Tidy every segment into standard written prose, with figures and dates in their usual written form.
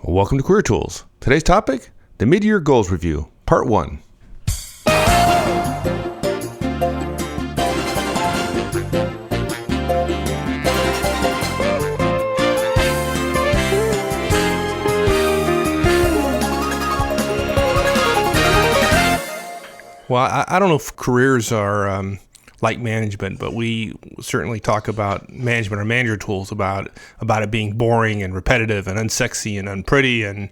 Welcome to Career Tools. Today's topic, the Midyear Goals Review, Part 1. Well, I don't know if careers are like management, but we certainly talk about management or manager tools about it being boring and repetitive and unsexy and unpretty. And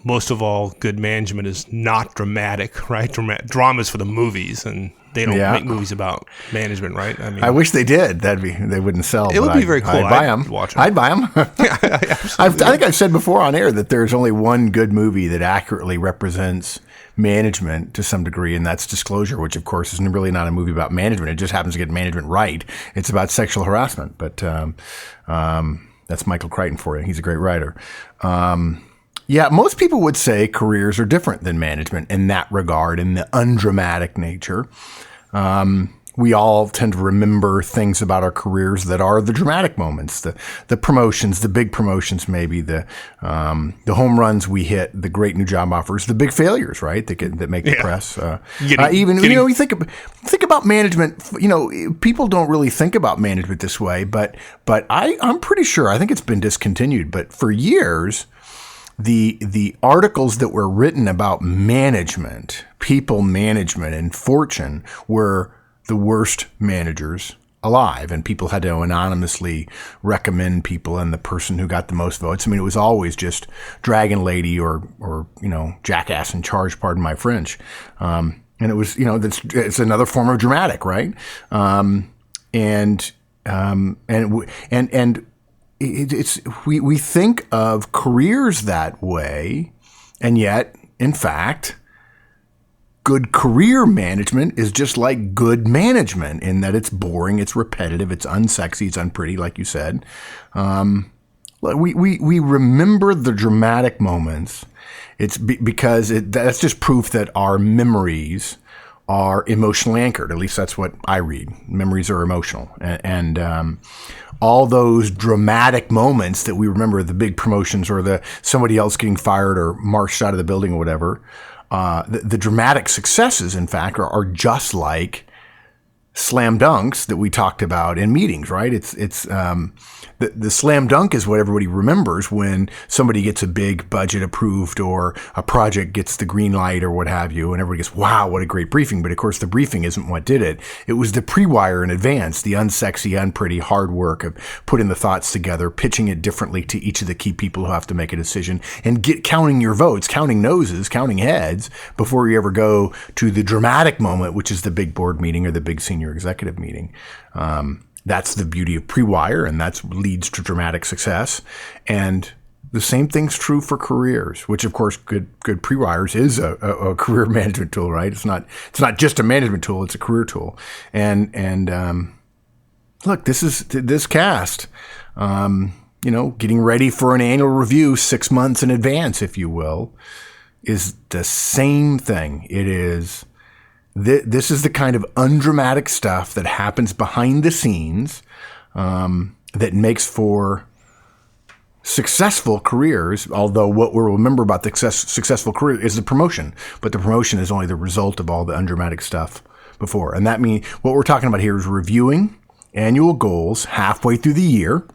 most of all, good management is not dramatic, right? Drama's for the movies, and they don't make movies about management, right? I mean, I wish they did. They wouldn't sell. It would be very cool. I'd buy them. I'd buy them. I think I've said before on air that there's only one good movie that accurately represents management to some degree, and that's Disclosure, which of course is really not a movie about management. It just happens to get management right. It's about sexual harassment, but that's Michael Crichton for you. He's a great writer. Most people would say careers are different than management in that regard, in the undramatic nature. We all tend to remember things about our careers that are the dramatic moments, the promotions, the big promotions, maybe the home runs we hit, the great new job offers, the big failures, right? That make the press. You think about management. You know, people don't really think about management this way, but I'm pretty sure. I think it's been discontinued, but for years, the articles that were written about management, people management, and fortune were the worst managers alive, and people had to anonymously recommend people and the person who got the most votes. I mean, it was always just Dragon Lady or jackass in charge, pardon my French. And it was, it's another form of dramatic, right? We think of careers that way, and yet, in fact, good career management is just like good management in that it's boring, it's repetitive, it's unsexy, it's unpretty, like you said. We remember the dramatic moments. It's because that's just proof that our memories are emotionally anchored. At least that's what I read. Memories are emotional. And all those dramatic moments that we remember, the big promotions or the somebody else getting fired or marched out of the building or whatever, the dramatic successes, in fact, are just like slam dunks that we talked about in meetings, right? The slam dunk is what everybody remembers when somebody gets a big budget approved or a project gets the green light or what have you, and everybody goes, wow, what a great briefing. But of course, the briefing isn't what did it. It was the pre-wire in advance, the unsexy, unpretty, hard work of putting the thoughts together, pitching it differently to each of the key people who have to make a decision, and counting your votes, counting noses, counting heads before you ever go to the dramatic moment, which is the big board meeting or the big senior executive meeting. That's the beauty of pre-wire, and that leads to dramatic success. And the same thing's true for careers, which of course good pre-wires is a career management tool, right? It's not just a management tool; it's a career tool. And look, this cast, getting ready for an annual review 6 months in advance, if you will, is the same thing. It is. This is the kind of undramatic stuff that happens behind the scenes that makes for successful careers, although what we'll remember about the successful career is the promotion. But the promotion is only the result of all the undramatic stuff before. And that means what we're talking about here is reviewing annual goals halfway through the year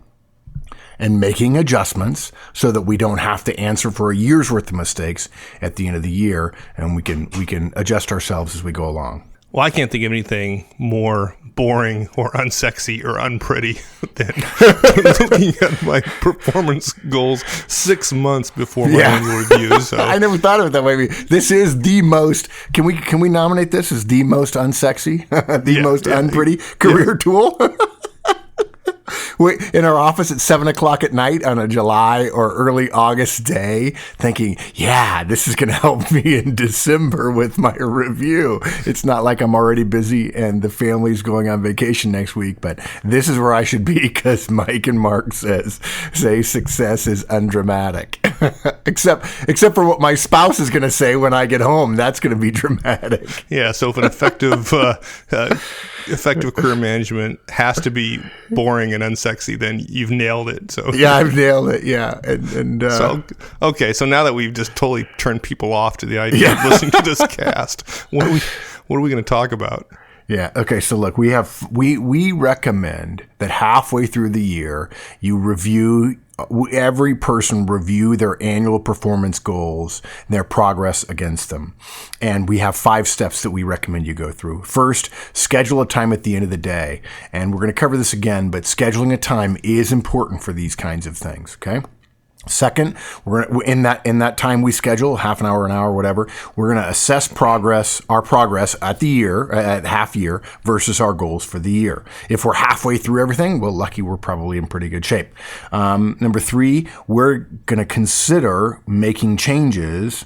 and making adjustments so that we don't have to answer for a year's worth of mistakes at the end of the year, and we can adjust ourselves as we go along. Well, I can't think of anything more boring or unsexy or unpretty than looking at my performance goals 6 months before my annual review. So I never thought of it that way. This is the most. Can we nominate this as the most unsexy, most unpretty career tool? In our office at 7:00 at night on a July or early August day, thinking, this is going to help me in December with my review. It's not like I'm already busy and the family's going on vacation next week, but this is where I should be because Mike and Mark say success is undramatic. except for what my spouse is going to say when I get home. That's going to be dramatic. Yeah. So if an effective career management has to be boring and unsexy, then you've nailed it. So yeah, I've nailed it. Yeah. So okay. So now that we've just totally turned people off to the idea of listening to this cast, what are we going to talk about? Yeah. Okay. So look, we recommend that halfway through the year, every person review their annual performance goals and their progress against them. And we have 5 steps that we recommend you go through. First, schedule a time at the end of the day. And we're going to cover this again, but scheduling a time is important for these kinds of things. Okay. Second, we're in that time we schedule, half an hour, an hour, whatever. We're going to assess our progress at the year, at half year versus our goals for the year. If we're halfway through everything, well, lucky we're probably in pretty good shape. Number 3, we're going to consider making changes,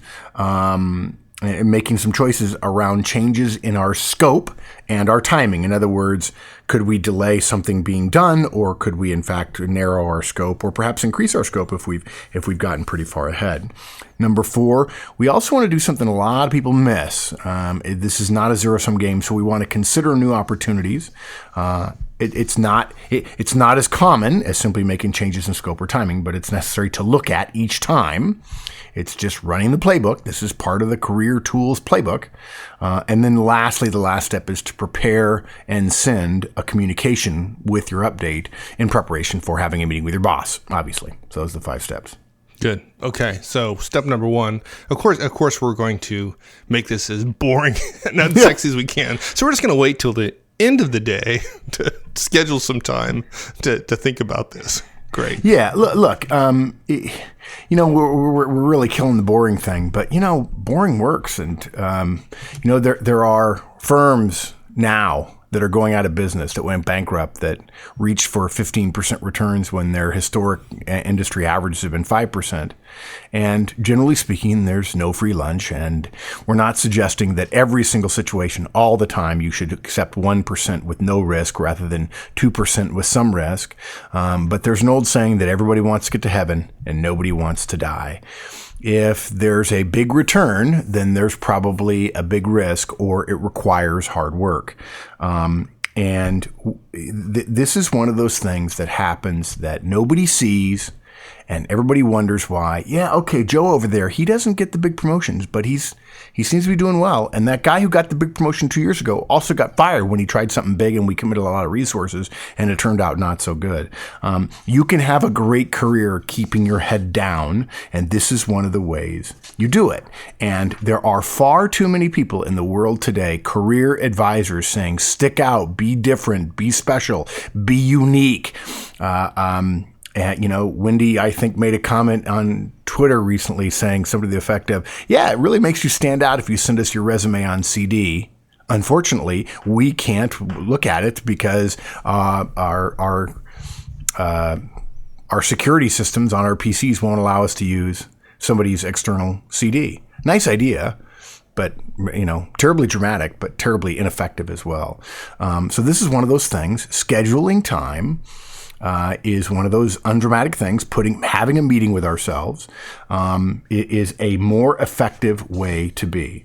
making some choices around changes in our scope and our timing. In other words, could we delay something being done, or could we in fact narrow our scope, or perhaps increase our scope if we've gotten pretty far ahead? Number 4, we also want to do something a lot of people miss. This is not a zero-sum game, so we want to consider new opportunities. It's not as common as simply making changes in scope or timing, but it's necessary to look at each time. It's just running the playbook. This is part of the Career Tools playbook. And then lastly, the last step is to prepare and send a communication with your update in preparation for having a meeting with your boss, obviously. So those are the 5 steps. Good. Okay. So step number 1, of course, we're going to make this as boring and unsexy as we can. So we're just going to wait till the end of the day to schedule some time to think about this. Great. Yeah. Look, we're really killing the boring thing, but boring works. And, there are firms now that are going out of business, that went bankrupt, that reached for 15% returns when their historic industry averages have been 5%. And generally speaking, there's no free lunch. And we're not suggesting that every single situation all the time you should accept 1% with no risk rather than 2% with some risk. But there's an old saying that everybody wants to get to heaven and nobody wants to die. If there's a big return, then there's probably a big risk, or it requires hard work. This is one of those things that happens that nobody sees, and everybody wonders why. Yeah, okay, Joe over there, he doesn't get the big promotions, but he seems to be doing well. And that guy who got the big promotion 2 years ago also got fired when he tried something big, and we committed a lot of resources, and it turned out not so good. You can have a great career keeping your head down, and this is one of the ways you do it. And there are far too many people in the world today, career advisors, saying, stick out, be different, be special, be unique. Wendy, I think, made a comment on Twitter recently saying something to the effect of, yeah, it really makes you stand out if you send us your resume on CD. Unfortunately, we can't look at it because our security systems on our PCs won't allow us to use somebody's external CD. Nice idea, but terribly dramatic, but terribly ineffective as well. So this is one of those things. Scheduling time is one of those undramatic things. Having a meeting with ourselves is a more effective way to be.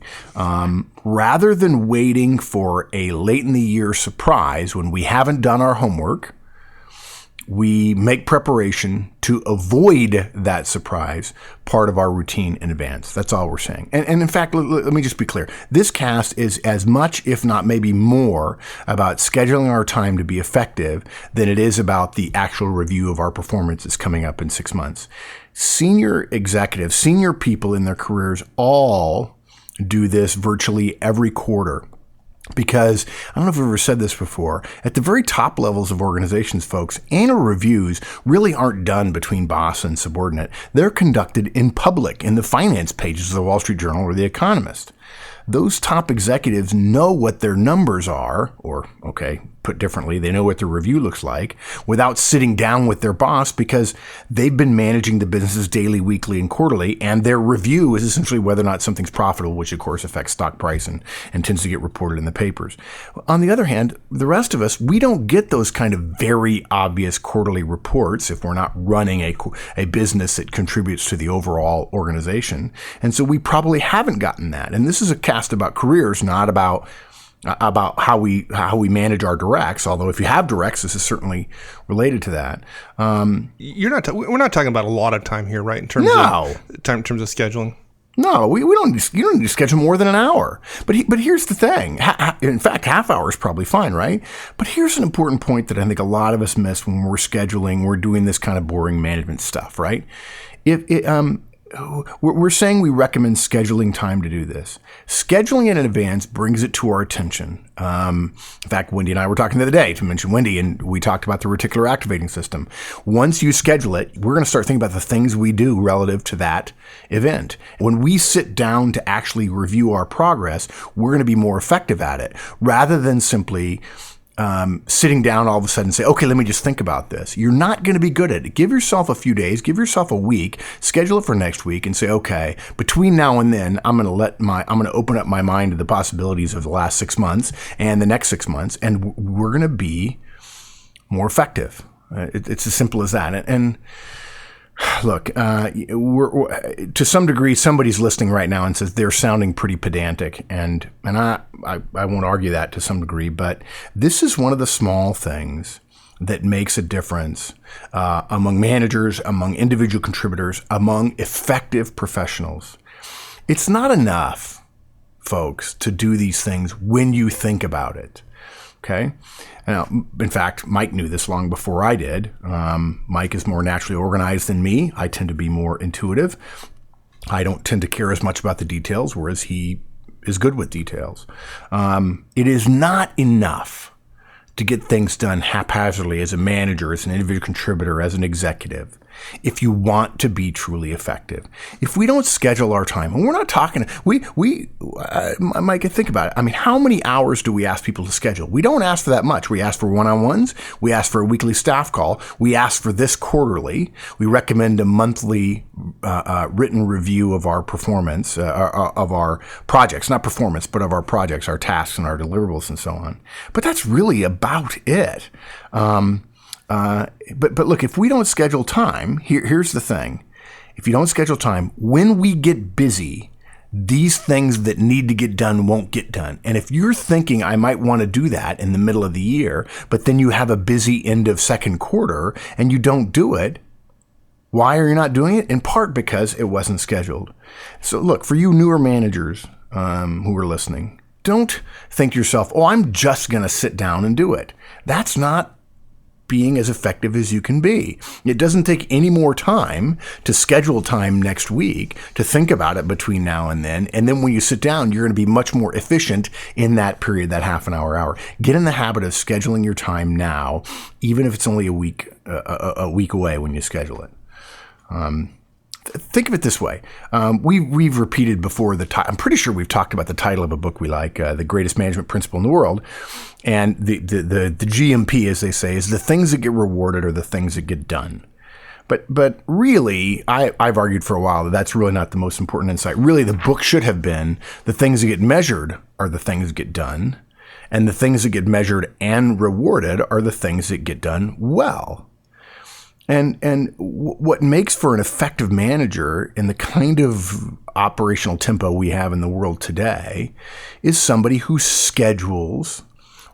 Rather than waiting for a late in the year surprise when we haven't done our homework, we make preparation to avoid that surprise part of our routine in advance. That's all we're saying. And in fact, let me just be clear. This cast is as much, if not maybe more, about scheduling our time to be effective than it is about the actual review of our performance that's coming up in 6 months. Senior executives, senior people in their careers all do this virtually every quarter. Because, I don't know if I've ever said this before, at the very top levels of organizations, folks, annual reviews really aren't done between boss and subordinate. They're conducted in public in the finance pages of the Wall Street Journal or The Economist. those top executives know what their numbers are, or, okay, put differently, they know what their review looks like without sitting down with their boss, because they've been managing the businesses daily, weekly, and quarterly, and their review is essentially whether or not something's profitable, which of course affects stock price and tends to get reported in the papers. On the other hand, the rest of us, we don't get those kind of very obvious quarterly reports if we're not running a business that contributes to the overall organization. And so we probably haven't gotten that. And this is a cast about careers, not about how we manage our directs. Although if you have directs, this is certainly related to that. We're not talking about a lot of time here, right? In terms of scheduling. No, you don't need to schedule more than an hour. But here's the thing. In fact, half hour is probably fine, right? But here's an important point that I think a lot of us miss when we're scheduling. We're doing this kind of boring management stuff, right? We're saying we recommend scheduling time to do this. Scheduling it in advance brings it to our attention. In fact, Wendy and I were talking the other day, to mention Wendy, and we talked about the reticular activating system. Once you schedule it, we're going to start thinking about the things we do relative to that event. When we sit down to actually review our progress, we're going to be more effective at it, rather than simply sitting down all of a sudden and say, okay, let me just think about this. You're not going to be good at it. Give yourself a few days, give yourself a week, schedule it for next week, and say, okay, between now and then, I'm going to open up my mind to the possibilities of the last 6 months and the next 6 months, and we're going to be more effective. It's as simple as that. And look, we're to some degree, somebody's listening right now and says they're sounding pretty pedantic, and I won't argue that to some degree, but this is one of the small things that makes a difference among managers, among individual contributors, among effective professionals. It's not enough, folks, to do these things when you think about it. Okay. Now, in fact, Mike knew this long before I did. Mike is more naturally organized than me. I tend to be more intuitive. I don't tend to care as much about the details, whereas he is good with details. It is not enough to get things done haphazardly as a manager, as an individual contributor, as an executive, if you want to be truly effective. If we don't schedule our time, and we're not talking, Mike, think about it. I mean, how many hours do we ask people to schedule? We don't ask for that much. We ask for one-on-ones. We ask for a weekly staff call. We ask for this quarterly. We recommend a monthly written review of our performance, of our projects, not performance, but of our projects, our tasks, and our deliverables, and so on. But that's really about it. But look, if we don't schedule time, here's the thing. If you don't schedule time, when we get busy, these things that need to get done won't get done. And if you're thinking I might want to do that in the middle of the year, but then you have a busy end of second quarter and you don't do it, why are you not doing it? In part because it wasn't scheduled. So look, for you newer managers who are listening, don't think to yourself, oh, I'm just going to sit down and do it. That's not being as effective as you can be. It doesn't take any more time to schedule time next week to think about it between now and then. And then when you sit down, you're going to be much more efficient in that period, that half an hour. Get in the habit of scheduling your time now, even if it's only a week away when you schedule it. Think of it this way. We've repeated before I'm pretty sure we've talked about the title of a book we like, The Greatest Management Principle in the World. And the GMP, as they say, is the things that get rewarded are the things that get done. But really, I've argued for a while that that's really not the most important insight. Really, the book should have been the things that get measured are the things that get done. And the things that get measured and rewarded are the things that get done well. And what makes for an effective manager in the kind of operational tempo we have in the world today is somebody who schedules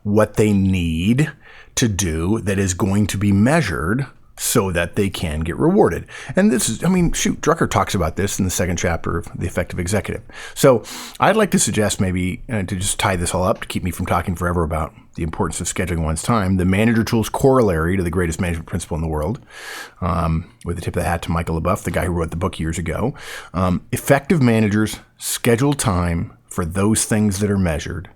what they need to do that is going to be measured so that they can get rewarded. And this is, Drucker talks about this in the second chapter of The Effective Executive. So I'd like to suggest maybe, to just tie this all up to keep me from talking forever about the importance of scheduling one's time, the Manager Tools corollary to The Greatest Management Principle in the World, with a tip of the hat to Michael LaBeouf, the guy who wrote the book years ago. Effective managers schedule time for those things that are measured,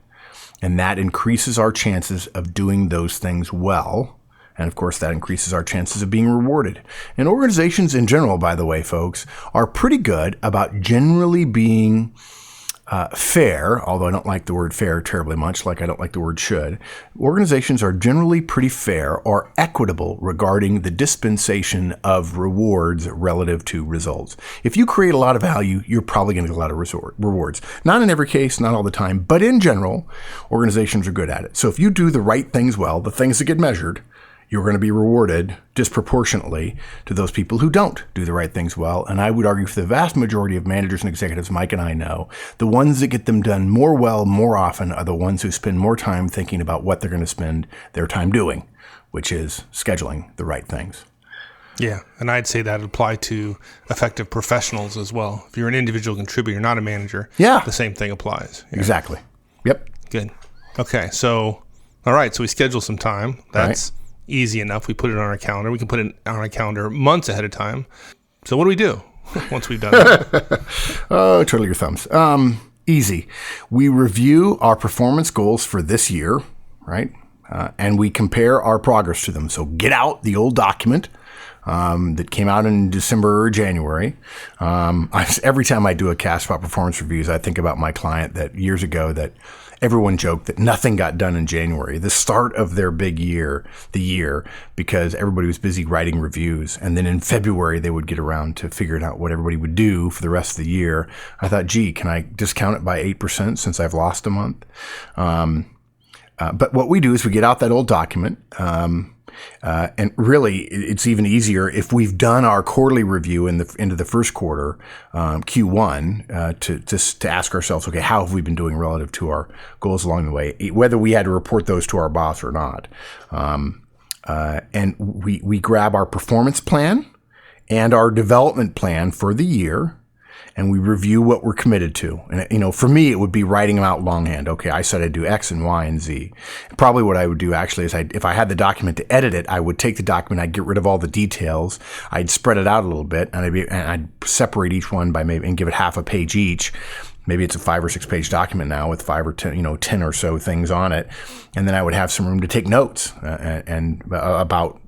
and that increases our chances of doing those things well. And of course, that increases our chances of being rewarded. And organizations in general, by the way, folks, are pretty good about generally being fair, although I don't like the word fair terribly much, like I don't like the word should, organizations are generally pretty fair or equitable regarding the dispensation of rewards relative to results. If you create a lot of value, you're probably going to get a lot of rewards. Not in every case, not all the time, but in general, organizations are good at it. So if you do the right things well, the things that get measured, you're going to be rewarded disproportionately to those people who don't do the right things well. And I would argue for the vast majority of managers and executives Mike and I know, the ones that get them done more well, more often are the ones who spend more time thinking about what they're going to spend their time doing, which is scheduling the right things. Yeah, and I'd say that would apply to effective professionals as well. If you're an individual contributor, not a manager, the same thing applies. Yeah. Exactly. Yep. Good. Okay, so, all right, so we schedule some time. That's easy enough. We put it on our calendar. We can put it on our calendar months ahead of time. So what do we do once we've done that? Oh, twiddle your thumbs. Easy. We review our performance goals for this year, right? And we compare our progress to them. So get out the old document that came out in December or January. Every time I do a cast about performance reviews, I think about my client that years ago that everyone joked that nothing got done in January, the start of their big year, because everybody was busy writing reviews. And then in February, they would get around to figuring out what everybody would do for the rest of the year. I thought, gee, can I discount it by 8% since I've lost a month? But what we do is we get out that old document. And really, it's even easier if we've done our quarterly review into the first quarter, Q1, to ask ourselves, okay, how have we been doing relative to our goals along the way, whether we had to report those to our boss or not. And we grab our performance plan and our development plan for the year, and we review what we're committed to. And, for me, it would be writing them out longhand. Okay, I said I'd do X and Y and Z. Probably what I would do actually is if I had the document to edit it, I would take the document, I'd get rid of all the details, I'd spread it out a little bit, and I'd separate each one by and give it half a page each. Maybe it's a 5 or 6 page document now with 5 or 10, 10 or so things on it. And then I would have some room to take notes and about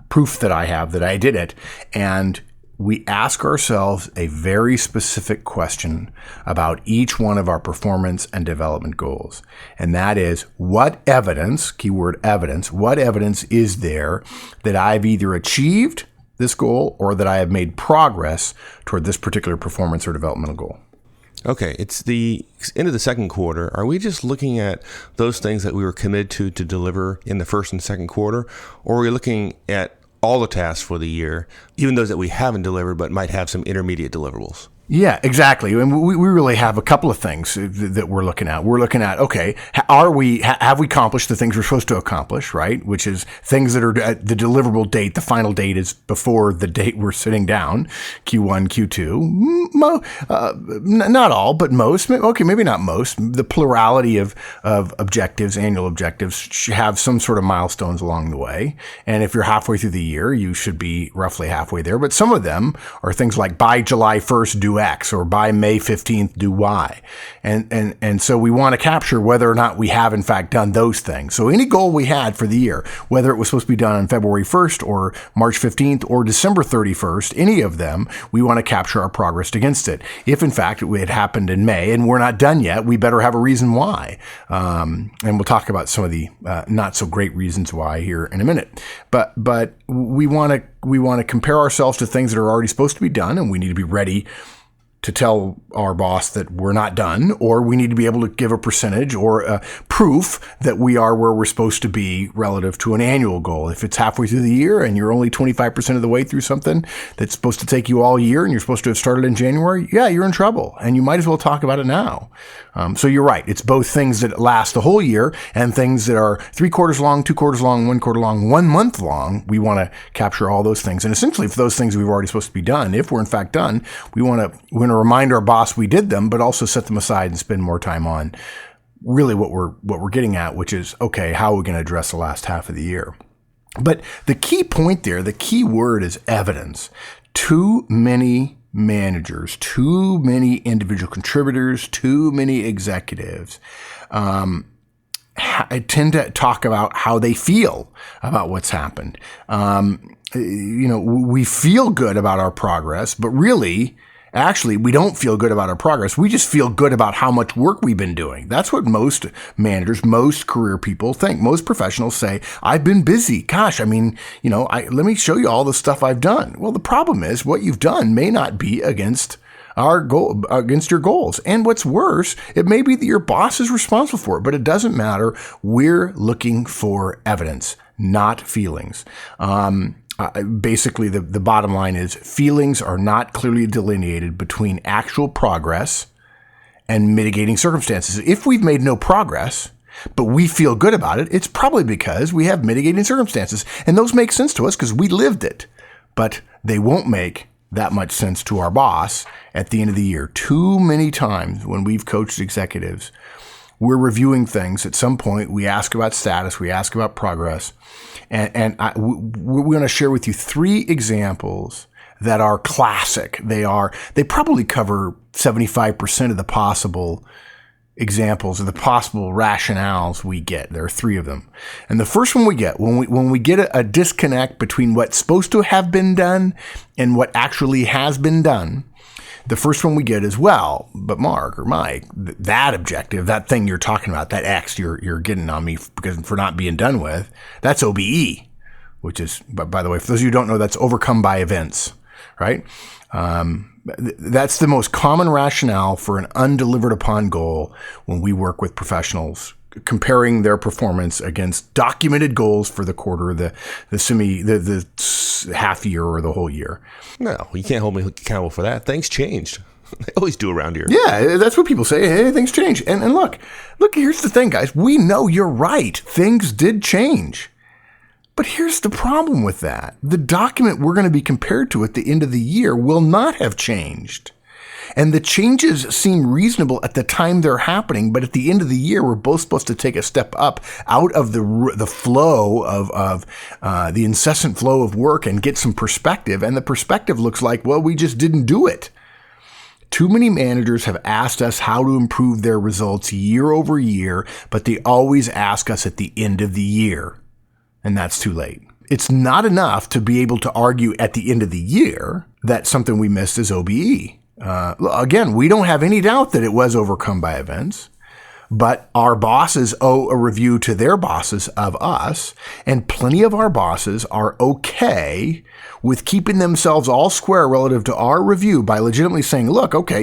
proof that I have that I did it. And we ask ourselves a very specific question about each one of our performance and development goals. And that is, what evidence, keyword evidence, what evidence is there that I've either achieved this goal or that I have made progress toward this particular performance or developmental goal? Okay, it's the end of the second quarter. Are we just looking at those things that we were committed to deliver in the first and second quarter? Or are we looking at all the tasks for the year, even those that we haven't delivered but might have some intermediate deliverables? Yeah, exactly. And we really have a couple of things that we're looking at. We're looking at, okay, have we accomplished the things we're supposed to accomplish, right? Which is things that are at the deliverable date. The final date is before the date we're sitting down, Q1, Q2. Not all, but most. Okay, maybe not most. The plurality of objectives, annual objectives, should have some sort of milestones along the way. And if you're halfway through the year, you should be roughly halfway there. But some of them are things like by July 1st, do X, or by May 15th, do Y. And so we want to capture whether or not we have in fact done those things. So any goal we had for the year, whether it was supposed to be done on February 1st or March 15th or December 31st, any of them, we want to capture our progress against it. If in fact it had happened in May and we're not done yet, we better have a reason why. And we'll talk about some of the not so great reasons why here in a minute. But we want to compare ourselves to things that are already supposed to be done, and we need to be ready to tell our boss that we're not done, or we need to be able to give a percentage or proof that we are where we're supposed to be relative to an annual goal. If it's halfway through the year and you're only 25% of the way through something that's supposed to take you all year and you're supposed to have started in January, yeah, you're in trouble, and you might as well talk about it now. So you're right. It's both things that last the whole year and things that are 3 quarters long, 2 quarters long, 1 quarter long, 1 month long. We want to capture all those things. And essentially, for those things we've already supposed to be done, if we're in fact done, we want to remind our boss we did them, but also set them aside and spend more time on really what we're getting at, which is, okay, how are we going to address the last half of the year? But the key point there, the key word is evidence. Too many managers, too many individual contributors, too many executives tend to talk about how they feel about what's happened. We feel good about our progress, but really, Actually, we don't feel good about our progress. We just feel good about how much work we've been doing. That's what most managers, most career people think. Most professionals say, I've been busy. Gosh, let me show you all the stuff I've done. Well, the problem is what you've done may not be against against your goals. And what's worse, it may be that your boss is responsible for it, but it doesn't matter. We're looking for evidence, not feelings. Basically, the bottom line is feelings are not clearly delineated between actual progress and mitigating circumstances. If we've made no progress, but we feel good about it, it's probably because we have mitigating circumstances. And those make sense to us because we lived it. But they won't make that much sense to our boss at the end of the year. Too many times when we've coached executives, we're reviewing things. At some point, we ask about status, we ask about progress. And we're going to share with you 3 examples that are classic. They probably cover 75% of the possible examples or the possible rationales we get. There are 3 of them. And the first one we get, when we get a disconnect between what's supposed to have been done and what actually has been done, the first one we get is, well, but Mark or Mike, that objective, that thing you're talking about, that X you're getting on me for not being done with, that's OBE, which is, by the way, for those of you who don't know, that's overcome by events, right? That's the most common rationale for an undelivered upon goal when we work with professionals, comparing their performance against documented goals for the quarter, the half year or the whole year. No, you can't hold me accountable for that. Things changed. They always do around here. Yeah, that's what people say. Hey, things change. And look, here's the thing, guys. We know you're right. Things did change. But here's the problem with that. The document we're going to be compared to at the end of the year will not have changed. And the changes seem reasonable at the time they're happening, but at the end of the year, we're both supposed to take a step up out of the flow of the incessant flow of work and get some perspective. And the perspective looks like, well, we just didn't do it. Too many managers have asked us how to improve their results year over year, but they always ask us at the end of the year. And that's too late. It's not enough to be able to argue at the end of the year that something we missed is OBE. Again, we don't have any doubt that it was overcome by events, but our bosses owe a review to their bosses of us, and plenty of our bosses are okay with keeping themselves all square relative to our review by legitimately saying, look, okay,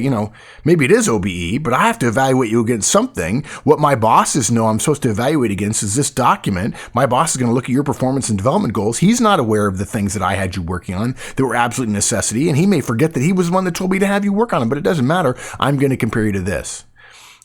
maybe it is OBE, but I have to evaluate you against something. What my bosses know I'm supposed to evaluate against is this document. My boss is going to look at your performance and development goals. He's not aware of the things that I had you working on that were absolute necessity, and he may forget that he was the one that told me to have you work on them, but it doesn't matter. I'm going to compare you to this.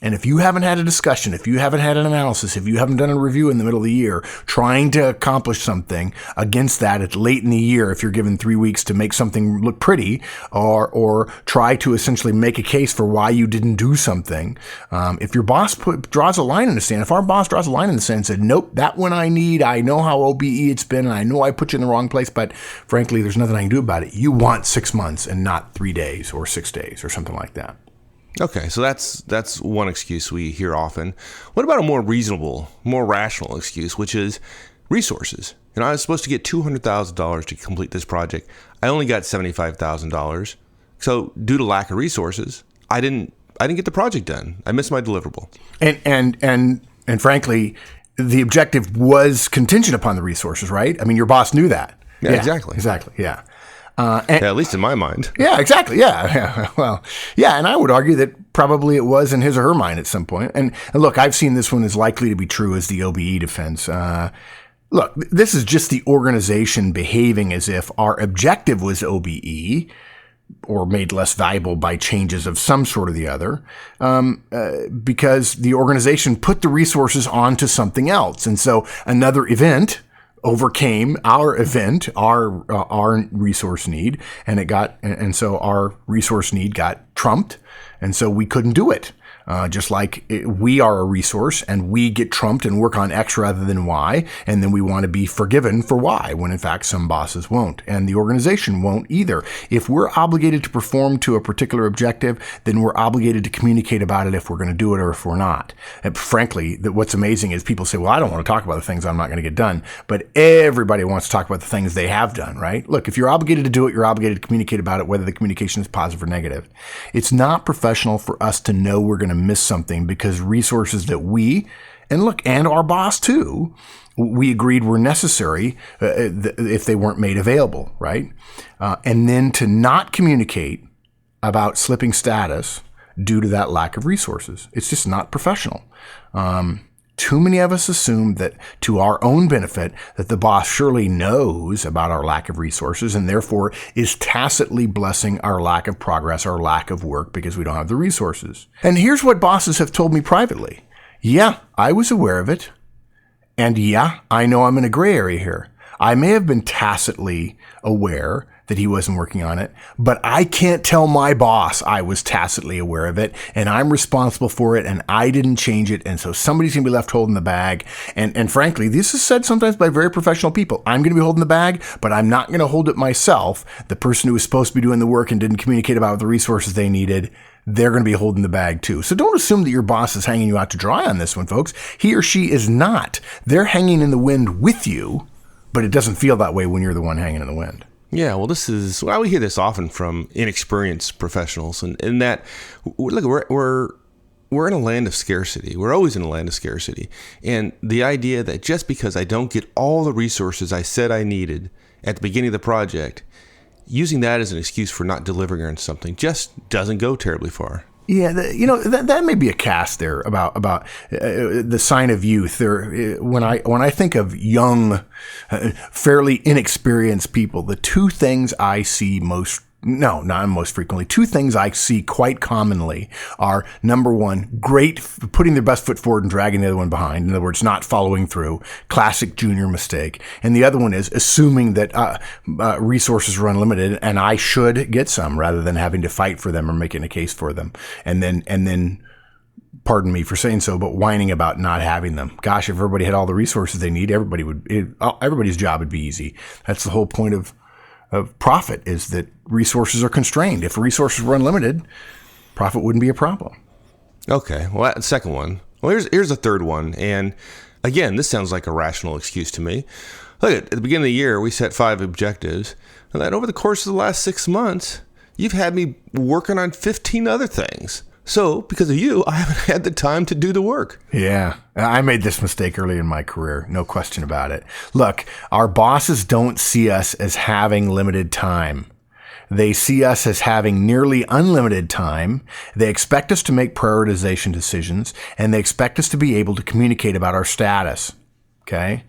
And if you haven't had a discussion, if you haven't had an analysis, if you haven't done a review in the middle of the year, trying to accomplish something against that at late in the year, if you're given 3 weeks to make something look pretty, or try to essentially make a case for why you didn't do something, if your boss draws a line in the sand, if our boss draws a line in the sand and said, nope, that one I need, I know how OBE it's been, and I know I put you in the wrong place, but frankly, there's nothing I can do about it. You want 6 months and not 3 days or 6 days or something like that. Okay, so that's one excuse we hear often. What about a more reasonable, more rational excuse, which is resources? I was supposed to get $200,000 to complete this project. I only got $75,000. So due to lack of resources, I didn't get the project done. I missed my deliverable. And frankly, the objective was contingent upon the resources, right? I mean, your boss knew that. Yeah, exactly. Exactly. Yeah. At least in my mind. Yeah, exactly. Yeah. Well, yeah. And I would argue that probably it was in his or her mind at some point. And look, I've seen this one as likely to be true as the OBE defense. Look, this is just the organization behaving as if our objective was OBE or made less valuable by changes of some sort or the other, because the organization put the resources onto something else. And so another event overcame our event, our resource need, and so our resource need got trumped, and so we couldn't do it. Just like we are a resource and we get trumped and work on X rather than Y, and then we want to be forgiven for Y, when in fact some bosses won't, and the organization won't either. If we're obligated to perform to a particular objective, then we're obligated to communicate about it if we're going to do it or if we're not. And frankly, what's amazing is people say, well, I don't want to talk about the things I'm not going to get done, but everybody wants to talk about the things they have done, right? Look, if you're obligated to do it, you're obligated to communicate about it, whether the communication is positive or negative. It's not professional for us to know we're going to miss something because resources that we, and look, and our boss too, we agreed were necessary if they weren't made available, right? And then to not communicate about slipping status due to that lack of resources. It's just not professional. Too many of us assume that to our own benefit that the boss surely knows about our lack of resources and therefore is tacitly blessing our lack of progress, our lack of work because we don't have the resources. And here's what bosses have told me privately. Yeah, I was aware of it. And yeah, I know I'm in a gray area here. I may have been tacitly aware that he wasn't working on it, but I can't tell my boss I was tacitly aware of it and I'm responsible for it and I didn't change it. And so somebody's going to be left holding the bag. And frankly, this is said sometimes by very professional people. I'm going to be holding the bag, but I'm not going to hold it myself. The person who was supposed to be doing the work and didn't communicate about the resources they needed, they're going to be holding the bag too. So don't assume that your boss is hanging you out to dry on this one, folks. He or she is not. They're hanging in the wind with you, but it doesn't feel that way when you're the one hanging in the wind. Yeah, well, we hear this often from inexperienced professionals, and in that, look, we're in a land of scarcity. We're always in a land of scarcity, and the idea that just because I don't get all the resources I said I needed at the beginning of the project, using that as an excuse for not delivering on something just doesn't go terribly far. Yeah, that may be a cast there about the sign of youth. There, when I think of young, fairly inexperienced people, the two things I see not most frequently. Two things I see quite commonly are, number one, putting their best foot forward and dragging the other one behind. In other words, not following through. Classic junior mistake. And the other one is assuming that resources are unlimited and I should get some rather than having to fight for them or making a case for them. And then pardon me for saying so, but whining about not having them. Gosh, if everybody had all the resources they need, everybody's job would be easy. That's the whole point of profit, is that resources are constrained. If resources were unlimited, profit wouldn't be a problem. Okay, well, that's the second one. Well, here's the third one. And again, this sounds like a rational excuse to me. Look, at the beginning of the year, we set 5 objectives. And then over the course of the last 6 months, you've had me working on 15 other things. So, because of you, I haven't had the time to do the work. Yeah, I made this mistake early in my career, no question about it. Look, our bosses don't see us as having limited time. They see us as having nearly unlimited time. They expect us to make prioritization decisions, and they expect us to be able to communicate about our status. Okay?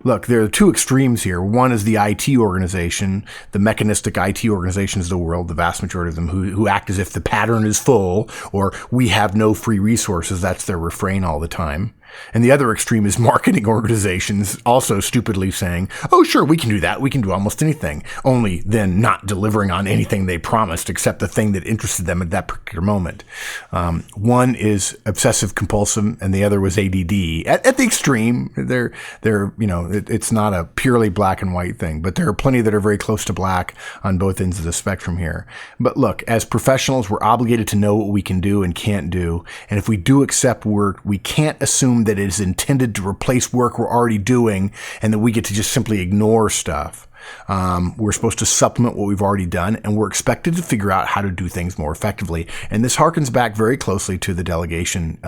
Look, there are two extremes here. One is the IT organization, the mechanistic IT organizations of the world, the vast majority of them who act as if the pattern is full or we have no free resources. That's their refrain all the time. And the other extreme is marketing organizations also stupidly saying, oh, sure, we can do that. We can do almost anything. Only then not delivering on anything they promised except the thing that interested them at that particular moment. One is obsessive compulsive and the other was ADD. At the extreme, it's not a purely black and white thing, but there are plenty that are very close to black on both ends of the spectrum here. But look, as professionals, we're obligated to know what we can do and can't do. And if we do accept work, we can't assume that it is intended to replace work we're already doing and that we get to just simply ignore stuff. We're supposed to supplement what we've already done, and we're expected to figure out how to do things more effectively. And this harkens back very closely to the delegation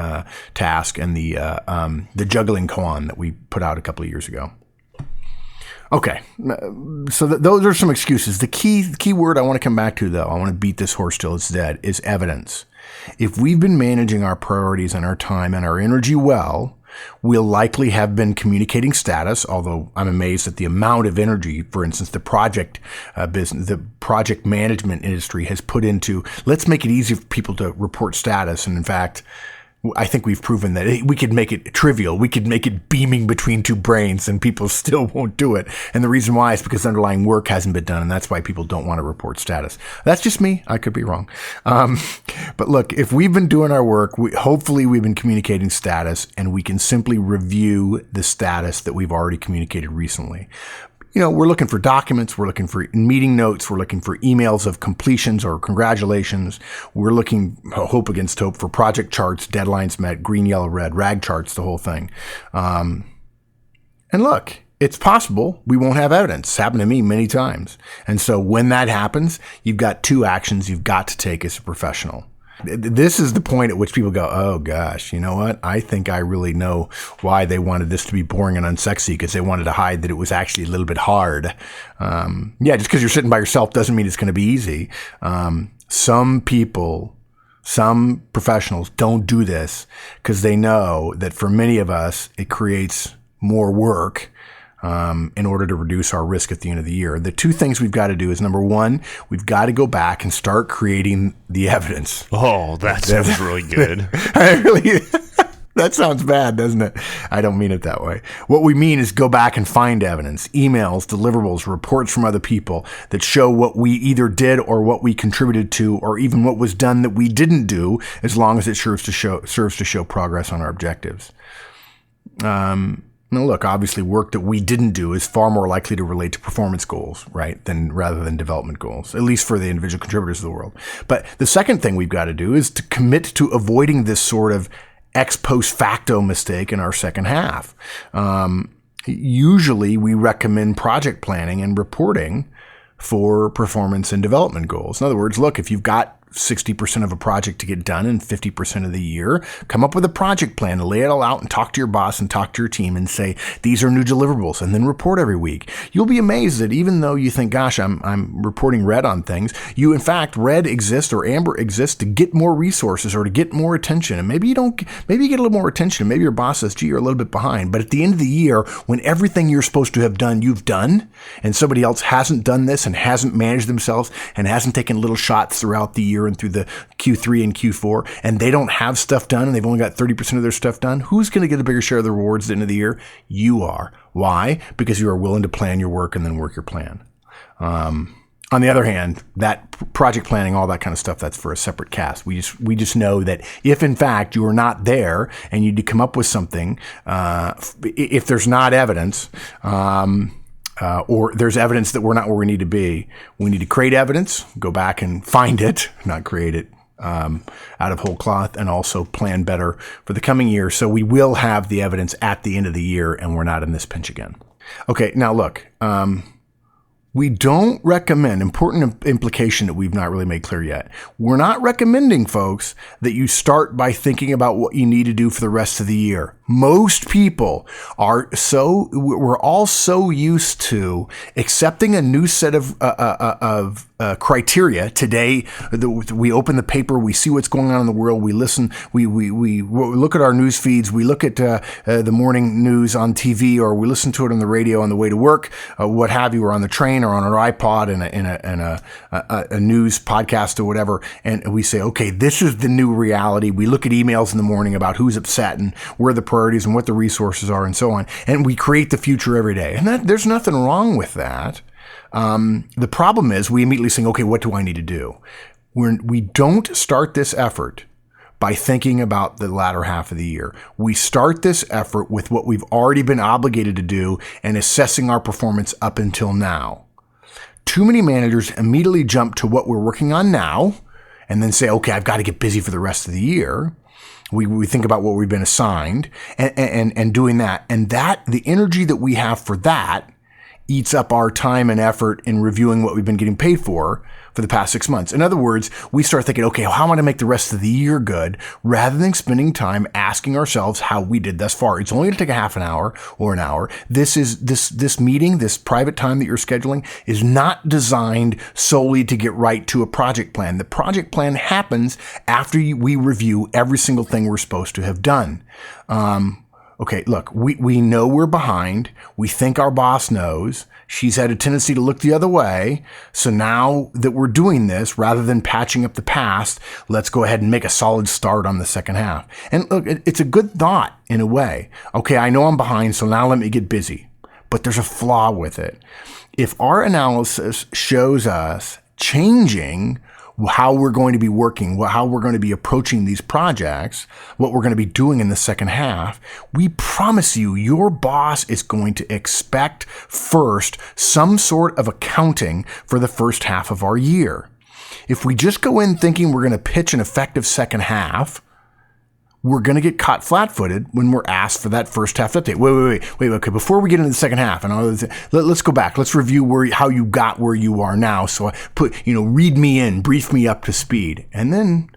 task and the juggling koan that we put out a couple of years ago. Okay, so those are some excuses. The key word I want to come back to, though, I want to beat this horse till it's dead, is evidence. If we've been managing our priorities and our time and our energy well, we'll likely have been communicating status, although I'm amazed at the amount of energy, for instance, the project business, the project management industry has put into, let's make it easy for people to report status. And in fact, I think we've proven that we could make it trivial. We could make it beaming between two brains and people still won't do it. And the reason why is because underlying work hasn't been done. And that's why people don't want to report status. That's just me. I could be wrong. But look, if we've been doing our work, hopefully we've been communicating status, and we can simply review the status that we've already communicated recently. We're looking for documents, we're looking for meeting notes, we're looking for emails of completions or congratulations. We're looking, hope against hope, for project charts, deadlines met, green, yellow, red, rag charts, the whole thing. And look, it's possible we won't have evidence. It's happened to me many times. And so when that happens, you've got two actions you've got to take as a professional. This is the point at which people go, oh gosh, you know what? I think I really know why they wanted this to be boring and unsexy, because they wanted to hide that it was actually a little bit hard. Just because you're sitting by yourself doesn't mean it's going to be easy. Some professionals don't do this because they know that for many of us, it creates more work in order to reduce our risk at the end of the year. The two things we've got to do is, number one, we've got to go back and start creating the evidence. Oh, that sounds really good. That sounds bad, doesn't it? I don't mean it that way. What we mean is go back and find evidence, emails, deliverables, reports from other people that show what we either did or what we contributed to, or even what was done that we didn't do, as long as it serves to show progress on our objectives. Now, look, obviously work that we didn't do is far more likely to relate to performance goals, right, rather than development goals, at least for the individual contributors of the world. But the second thing we've got to do is to commit to avoiding this sort of ex post facto mistake in our second half. Usually we recommend project planning and reporting for performance and development goals. In other words, look, if you've got 60% of a project to get done in 50% of the year, come up with a project plan, lay it all out, and talk to your boss and talk to your team and say, these are new deliverables, and then report every week. You'll be amazed that even though you think, gosh, I'm reporting red on things, in fact, red exists or amber exists to get more resources or to get more attention. And maybe you get a little more attention. Maybe your boss says, gee, you're a little bit behind. But at the end of the year, when everything you're supposed to have done, you've done, and somebody else hasn't done this and hasn't managed themselves and hasn't taken little shots throughout the year and through the Q3 and Q4, and they don't have stuff done and they've only got 30% of their stuff done, who's going to get a bigger share of the rewards at the end of the year? You are. Why? Because you are willing to plan your work and then work your plan. On the other hand, that project planning, all that kind of stuff, that's for a separate cast. We just know that if in fact you are not there and you need to come up with something, if there's not evidence, or there's evidence that we're not where we need to be, we need to create evidence, go back and find it, not create it out of whole cloth, and also plan better for the coming year so we will have the evidence at the end of the year and we're not in this pinch again. Okay, now look, we don't recommend, important implication that we've not really made clear yet. We're not recommending, folks, that you start by thinking about what you need to do for the rest of the year. Most people we're all so used to accepting a new set of criteria. Today, we open the paper, we see what's going on in the world, we listen, we look at our news feeds, we look at the morning news on TV, or we listen to it on the radio on the way to work, what have you, or on the train or on our iPod in a news podcast or whatever, and we say, okay, this is the new reality. We look at emails in the morning about who's upset and where the priorities and what the resources are and so on, and we create the future every day. And there's nothing wrong with that. The problem is we immediately think, okay, what do I need to do? We don't start this effort by thinking about the latter half of the year. We start this effort with what we've already been obligated to do and assessing our performance up until now. Too many managers immediately jump to what we're working on now and then say, okay, I've got to get busy for the rest of the year. We think about what we've been assigned and doing that. And that the energy that we have for that eats up our time and effort in reviewing what we've been getting paid for the past 6 months. In other words, we start thinking, okay, how am I going to make the rest of the year good, rather than spending time asking ourselves how we did thus far. It's only going to take a half an hour or an hour. This meeting, this private time that you're scheduling, is not designed solely to get right to a project plan. The project plan happens after we review every single thing we're supposed to have done. okay, look, we know we're behind. We think our boss knows. She's had a tendency to look the other way. So now that we're doing this, rather than patching up the past, let's go ahead and make a solid start on the second half. And look, it's a good thought in a way. Okay, I know I'm behind, so now let me get busy. But there's a flaw with it. If our analysis shows us changing how we're going to be working, how we're going to be approaching these projects, what we're going to be doing in the second half, we promise you, your boss is going to expect first some sort of accounting for the first half of our year. If we just go in thinking we're going to pitch an effective second half, we're going to get caught flat-footed when we're asked for that first half update. Wait. Okay, before we get into the second half, and all let's go back. Let's review how you got where you are now. So I read me in, brief me up to speed. And then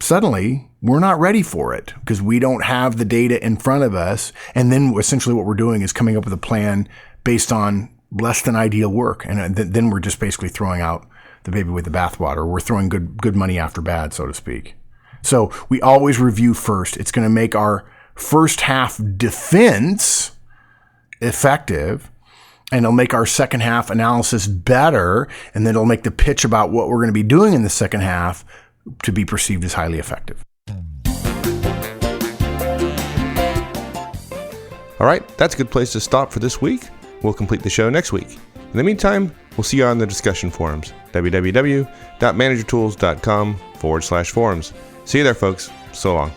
suddenly we're not ready for it because we don't have the data in front of us. And then essentially what we're doing is coming up with a plan based on less than ideal work. And then we're just basically throwing out the baby with the bathwater. We're throwing good money after bad, so to speak. So we always review first. It's going to make our first half defense effective, and it'll make our second half analysis better, and then it'll make the pitch about what we're going to be doing in the second half to be perceived as highly effective. All right, that's a good place to stop for this week. We'll complete the show next week. In the meantime, we'll see you on the discussion forums, www.managertools.com/forums. See you there, folks. So long.